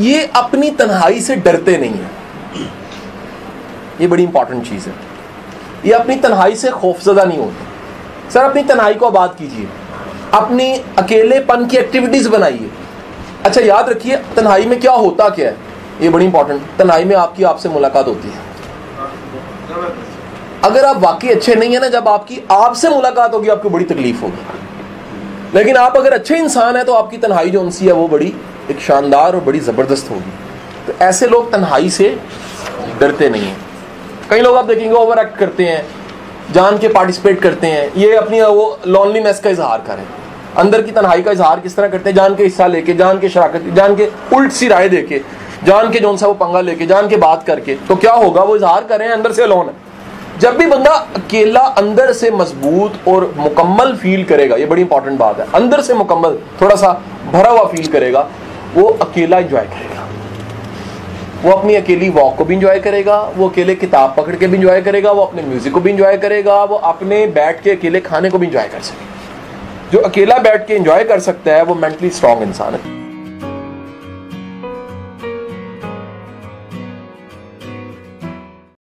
ये अपनी तन्हाई से डरते नहीं है। ये बड़ी इंपॉर्टेंट चीज है। ये अपनी तन्हाई से खौफजदा नहीं होते। सर अपनी तन्हाई को आबाद कीजिए, अपनी अकेलेपन की एक्टिविटीज बनाइए। अच्छा याद रखिए तन्हाई में क्या होता क्या है, ये बड़ी इंपॉर्टेंट। तन्हाई में आपसे मुलाकात होती है। अगर आप वाकई अच्छे नहीं है ना, जब आपसे मुलाकात होगी आपको बड़ी तकलीफ होगी। लेकिन आप अगर अच्छे इंसान है तो आपकी तन्हाई जो उनसी है वो बड़ी एक शानदार और बड़ी जबरदस्त होगी। तो ऐसे लोग तन्हाई से डरते नहीं हैं। कई लोग आप देखेंगे ओवर एक्ट करते हैं, जान के पार्टिसिपेट करते हैं, ये अपनी वो लॉनलीनेस का इजहार करें, अंदर की तन्हाई का इजहार किस तरह करते हैं, जान के हिस्सा लेके, जान के शराकत, जान के उल्ट सी राय देके, जान के जौन सा वो पंगा लेके, जान के बात करके। तो क्या होगा, वो इजहार करें अंदर से अलोन है। जब भी बंदा अकेला अंदर से मजबूत और मुकम्मल फील करेगा, ये बड़ी इंपॉर्टेंट बात है, अंदर से मुकम्मल थोड़ा सा भरा हुआ फील करेगा, वो अकेला एंजॉय करेगा। वो अपनी अकेली वॉक को भी इंजॉय करेगा, वो अकेले किताब पकड़ के भी इंजॉय करेगा, वो अपने म्यूजिक को भी इंजॉय करेगा, वो अपने बैठ के अकेले खाने को भी इंजॉय कर सकेगा। जो अकेला बैठ के इंजॉय कर सकता है वो मेंटली स्ट्रांग इंसान है।